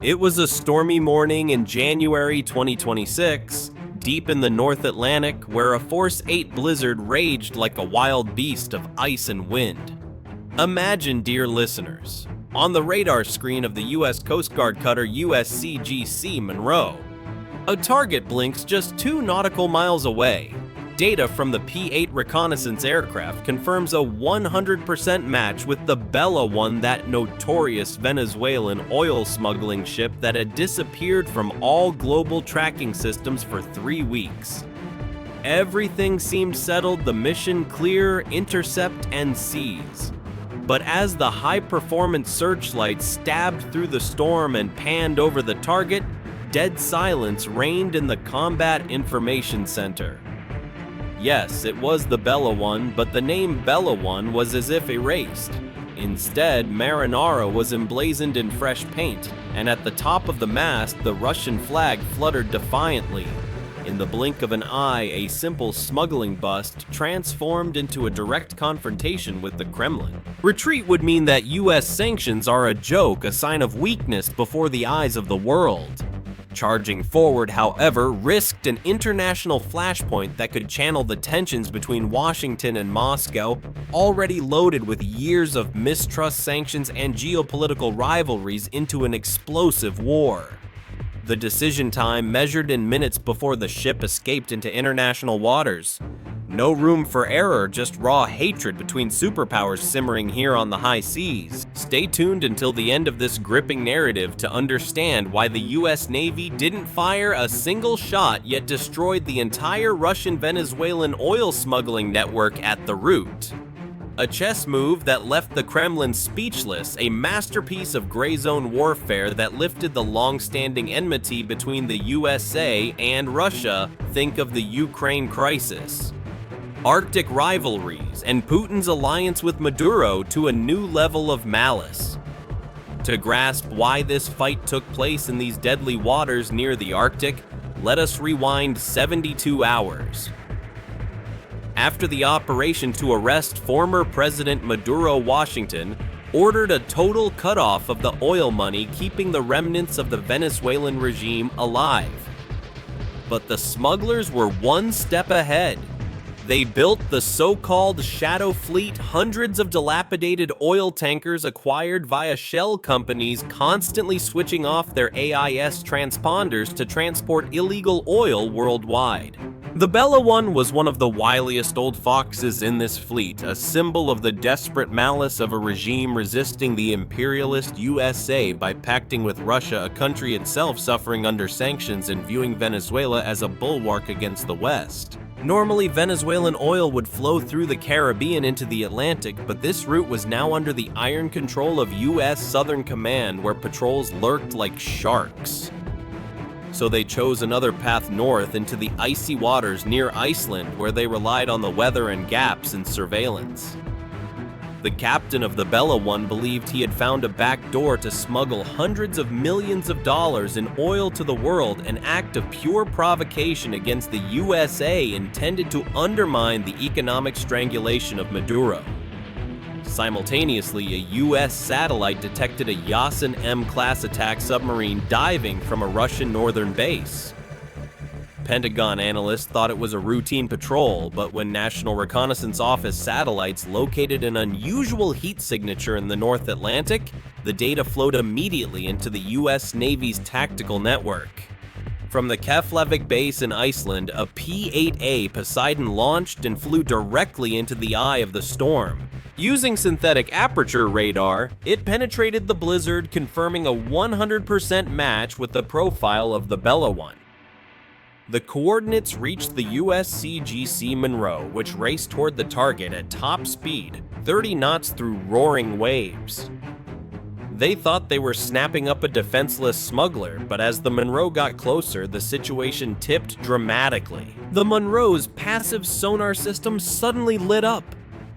It was a stormy morning in January 2026, deep in the North Atlantic, where a Force 8 blizzard raged like a wild beast of ice and wind. Imagine, dear listeners, on the radar screen of the U.S. Coast Guard cutter USCGC Monroe, a target blinks just 2 nautical miles away. Data from the P-8 reconnaissance aircraft confirms a 100% match with the Bella One, that notorious Venezuelan oil smuggling ship that had disappeared from all global tracking systems for 3 weeks. Everything seemed settled, the mission clear, intercept, and seize. But as the high-performance searchlight stabbed through the storm and panned over the target, dead silence reigned in the Combat Information Center. Yes, it was the Bella One, but the name Bella One was as if erased. Instead, Marinara was emblazoned in fresh paint, and at the top of the mast, the Russian flag fluttered defiantly. In the blink of an eye, a simple smuggling bust transformed into a direct confrontation with the Kremlin. Retreat would mean that US sanctions are a joke, a sign of weakness before the eyes of the world. Charging forward, however, risked an international flashpoint that could channel the tensions between Washington and Moscow, already loaded with years of mistrust, sanctions, and geopolitical rivalries, into an explosive war. The decision time measured in minutes before the ship escaped into international waters. No room for error, just raw hatred between superpowers simmering here on the high seas. Stay tuned until the end of this gripping narrative to understand why the US Navy didn't fire a single shot yet destroyed the entire Russian-Venezuelan oil smuggling network at the root. A chess move that left the Kremlin speechless, a masterpiece of gray zone warfare that lifted the long-standing enmity between the USA and Russia. Think of the Ukraine crisis. Arctic rivalries, and Putin's alliance with Maduro to a new level of malice. To grasp why this fight took place in these deadly waters near the Arctic, let us rewind 72 hours. After the operation to arrest former President Maduro, Washington ordered a total cutoff of the oil money, keeping the remnants of the Venezuelan regime alive. But the smugglers were one step ahead. They built the so-called Shadow Fleet, hundreds of dilapidated oil tankers acquired via shell companies constantly switching off their AIS transponders to transport illegal oil worldwide. The Bella One was one of the wiliest old foxes in this fleet, a symbol of the desperate malice of a regime resisting the imperialist USA by pacting with Russia, a country itself suffering under sanctions and viewing Venezuela as a bulwark against the West. Normally, Venezuelan oil would flow through the Caribbean into the Atlantic, but this route was now under the iron control of US Southern Command, where patrols lurked like sharks. So they chose another path north into the icy waters near Iceland, where they relied on the weather and gaps in surveillance. The captain of the Bella One believed he had found a back door to smuggle hundreds of millions of dollars in oil to the world, an act of pure provocation against the USA intended to undermine the economic strangulation of Maduro. Simultaneously, a US satellite detected a Yasen-M class attack submarine diving from a Russian northern base. Pentagon analysts thought it was a routine patrol, but when National Reconnaissance Office satellites located an unusual heat signature in the North Atlantic, the data flowed immediately into the US Navy's tactical network. From the Keflavik base in Iceland, a P-8A Poseidon launched and flew directly into the eye of the storm. Using synthetic aperture radar, it penetrated the blizzard, confirming a 100% match with the profile of the Bella One. The coordinates reached the USCGC Monroe, which raced toward the target at top speed, 30 knots through roaring waves. They thought they were snapping up a defenseless smuggler, but as the Monroe got closer, the situation tipped dramatically. The Monroe's passive sonar system suddenly lit up.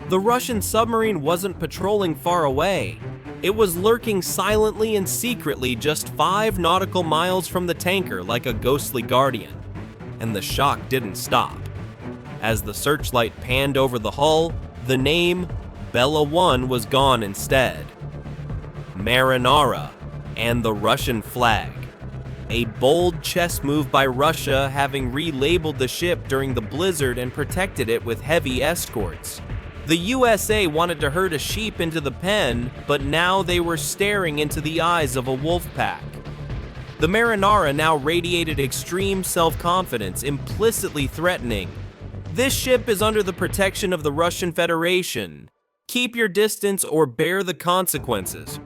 The Russian submarine wasn't patrolling far away. It was lurking silently and secretly just 5 nautical miles from the tanker, like a ghostly guardian. And the shock didn't stop. As the searchlight panned over the hull, the name Bella One was gone instead. Marinara, and the Russian flag. A bold chess move by Russia, having relabeled the ship during the blizzard and protected it with heavy escorts. The USA wanted to herd a sheep into the pen, but now they were staring into the eyes of a wolf pack. The Marinara now radiated extreme self-confidence, implicitly threatening, "This ship is under the protection of the Russian Federation. Keep your distance or bear the consequences."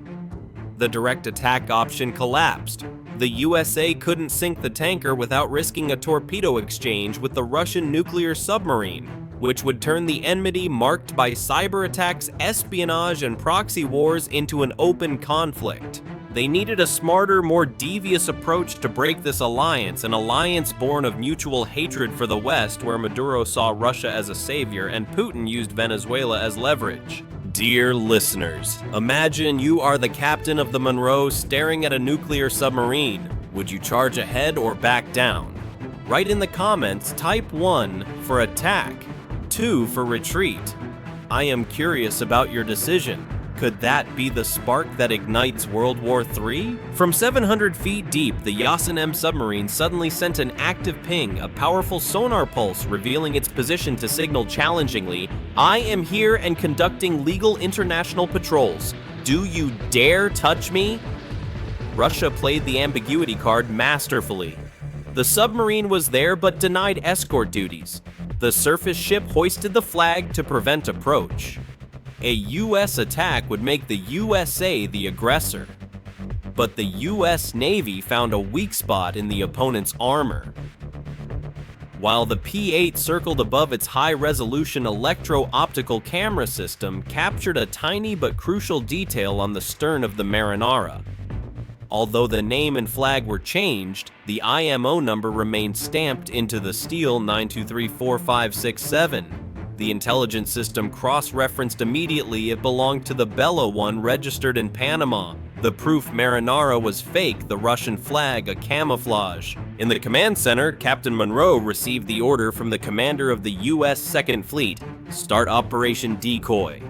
The direct attack option collapsed. The USA couldn't sink the tanker without risking a torpedo exchange with the Russian nuclear submarine, which would turn the enmity marked by cyber attacks, espionage, and proxy wars into an open conflict. They needed a smarter, more devious approach to break this alliance, an alliance born of mutual hatred for the West, where Maduro saw Russia as a savior and Putin used Venezuela as leverage. Dear listeners, imagine you are the captain of the Monroe staring at a nuclear submarine. Would you charge ahead or back down? Write in the comments, type 1 for attack, 2 for retreat. I am curious about your decision. Could that be the spark that ignites World War III? From 700 feet deep, the Yasen-M submarine suddenly sent an active ping, a powerful sonar pulse revealing its position to signal challengingly, "I am here and conducting legal international patrols. Do you dare touch me?" Russia played the ambiguity card masterfully. The submarine was there but denied escort duties. The surface ship hoisted the flag to prevent approach. A US attack would make the USA the aggressor. But the US Navy found a weak spot in the opponent's armor. While the P-8 circled above its high-resolution electro-optical camera system captured a tiny but crucial detail on the stern of the Marinara. Although the name and flag were changed, the IMO number remained stamped into the steel 9234567. The intelligence system cross-referenced immediately it belonged to the Bella one registered in Panama. The proof Marinara was fake, the Russian flag a camouflage. In the command center, Captain Monroe received the order from the commander of the US Second Fleet, start Operation Decoy.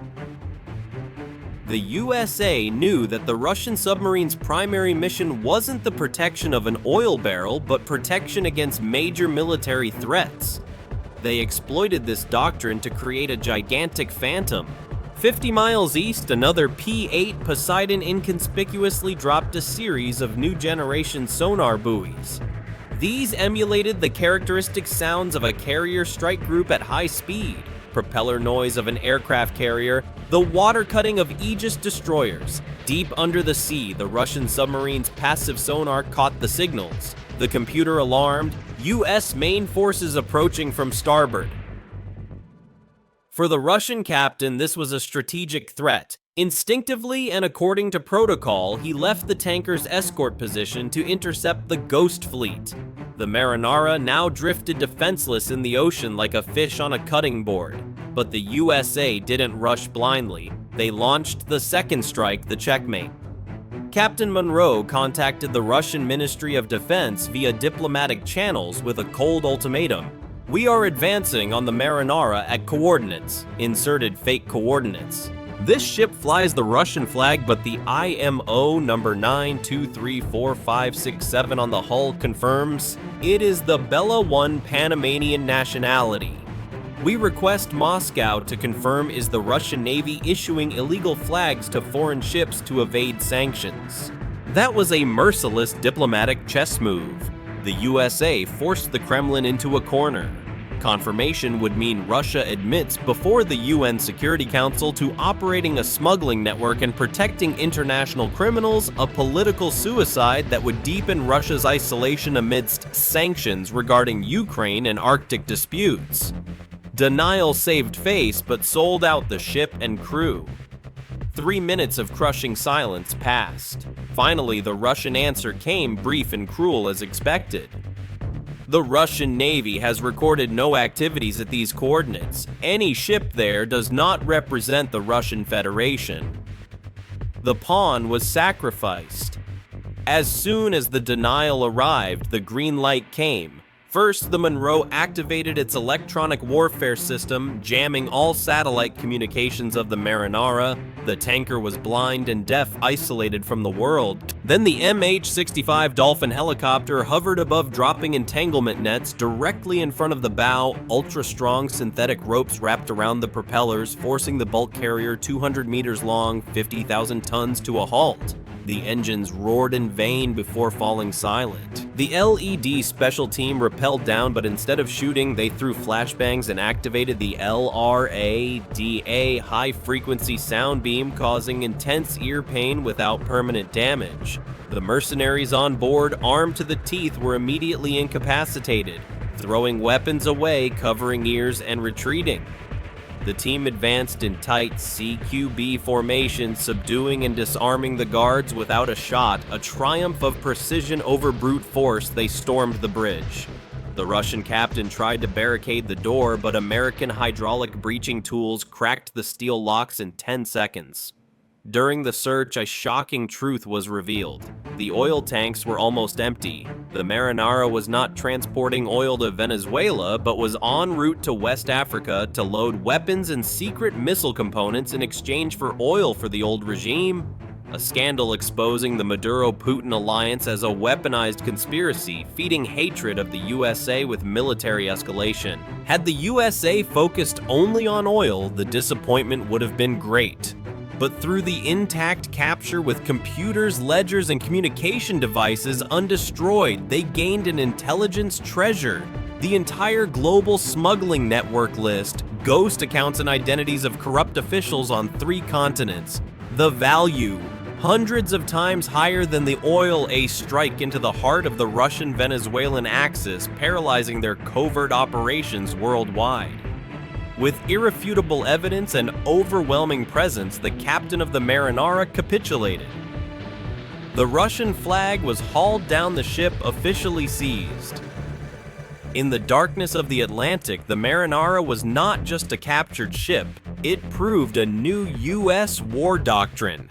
The USA knew that the Russian submarine's primary mission wasn't the protection of an oil barrel, but protection against major military threats. They exploited this doctrine to create a gigantic phantom. 50 miles east, another P-8 Poseidon inconspicuously dropped a series of new generation sonar buoys. These emulated the characteristic sounds of a carrier strike group at high speed, propeller noise of an aircraft carrier, the water cutting of Aegis destroyers. Deep under the sea, the Russian submarine's passive sonar caught the signals. The computer alarmed, US main forces approaching from starboard. For the Russian captain, this was a strategic threat. Instinctively and according to protocol, he left the tanker's escort position to intercept the Ghost Fleet. The Marinara now drifted defenseless in the ocean like a fish on a cutting board. But the USA didn't rush blindly. They launched the second strike, the checkmate. Captain Monroe contacted the Russian Ministry of Defense via diplomatic channels with a cold ultimatum. We are advancing on the Marinara at coordinates, inserted fake coordinates. This ship flies the Russian flag, but the IMO number 9234567 on the hull confirms it is the Bella 1 Panamanian nationality. We request Moscow to confirm is the Russian Navy issuing illegal flags to foreign ships to evade sanctions. That was a merciless diplomatic chess move. The USA forced the Kremlin into a corner. Confirmation would mean Russia admits before the UN Security Council to operating a smuggling network and protecting international criminals, a political suicide that would deepen Russia's isolation amidst sanctions regarding Ukraine and Arctic disputes. Denial saved face but sold out the ship and crew. 3 minutes of crushing silence passed. Finally, the Russian answer came, brief and cruel as expected. The Russian Navy has recorded no activities at these coordinates. Any ship there does not represent the Russian Federation. The pawn was sacrificed. As soon as the denial arrived, the green light came. First, the Monroe activated its electronic warfare system, jamming all satellite communications of the Marinara. The tanker was blind and deaf, isolated from the world. Then the MH-65 Dolphin helicopter hovered above dropping entanglement nets directly in front of the bow, ultra-strong synthetic ropes wrapped around the propellers, forcing the bulk carrier 200 meters long, 50,000 tons to a halt. The engines roared in vain before falling silent. The LED special team rappelled down, but instead of shooting, they threw flashbangs and activated the LRADA high-frequency sound beam, causing intense ear pain without permanent damage. The mercenaries on board, armed to the teeth, were immediately incapacitated, throwing weapons away, covering ears, and retreating. The team advanced in tight CQB formation, subduing and disarming the guards without a shot. A triumph of precision over brute force, they stormed the bridge. The Russian captain tried to barricade the door, but American hydraulic breaching tools cracked the steel locks in 10 seconds. During the search, a shocking truth was revealed. The oil tanks were almost empty. The Marinara was not transporting oil to Venezuela, but was en route to West Africa to load weapons and secret missile components in exchange for oil for the old regime. A scandal exposing the Maduro-Putin alliance as a weaponized conspiracy, feeding hatred of the USA with military escalation. Had the USA focused only on oil, the disappointment would have been great. But through the intact capture with computers, ledgers, and communication devices undestroyed, they gained an intelligence treasure. The entire global smuggling network list, ghost accounts and identities of corrupt officials on 3 continents. The value, hundreds of times higher than the oil, a strike into the heart of the Russian-Venezuelan axis, paralyzing their covert operations worldwide. With irrefutable evidence and overwhelming presence, the captain of the Marinara capitulated. The Russian flag was hauled down, the ship officially seized. In the darkness of the Atlantic, the Marinara was not just a captured ship, it proved a new US war doctrine.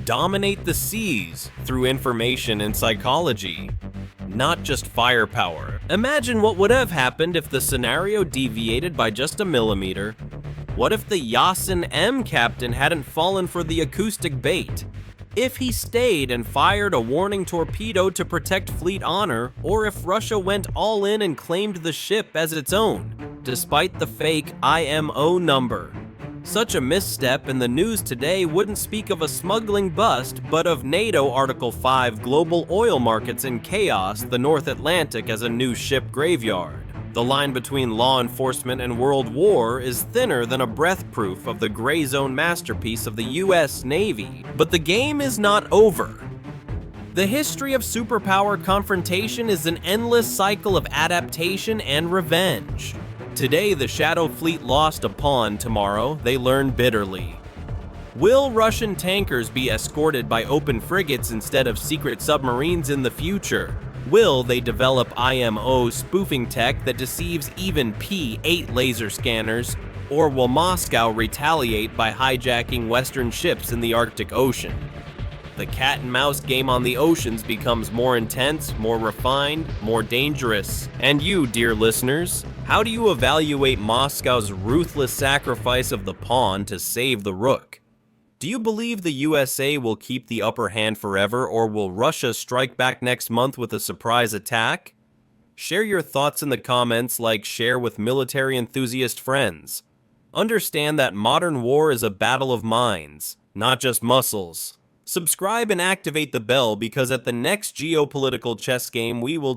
Dominate the seas through information and psychology, not just firepower. Imagine what would have happened if the scenario deviated by just a millimeter. What if the Yasen-M captain hadn't fallen for the acoustic bait? If he stayed and fired a warning torpedo to protect fleet honor, or if Russia went all in and claimed the ship as its own, despite the fake IMO number. Such a misstep in the news today wouldn't speak of a smuggling bust, but of NATO Article 5 global oil markets in chaos, the North Atlantic as a new ship graveyard. The line between law enforcement and world war is thinner than a breath proof of the gray zone masterpiece of the US Navy. But the game is not over. The history of superpower confrontation is an endless cycle of adaptation and revenge. Today, the Shadow Fleet lost a pawn. Tomorrow, they learn bitterly. Will Russian tankers be escorted by open frigates instead of secret submarines in the future? Will they develop IMO spoofing tech that deceives even P-8 laser scanners? Or will Moscow retaliate by hijacking Western ships in the Arctic Ocean? The cat-and-mouse game on the oceans becomes more intense, more refined, more dangerous. And you, dear listeners, how do you evaluate Moscow's ruthless sacrifice of the pawn to save the rook? Do you believe the USA will keep the upper hand forever, or will Russia strike back next month with a surprise attack? Share your thoughts in the comments, share with military enthusiast friends. Understand that modern war is a battle of minds, not just muscles. Subscribe and activate the bell, because at the next geopolitical chess game we will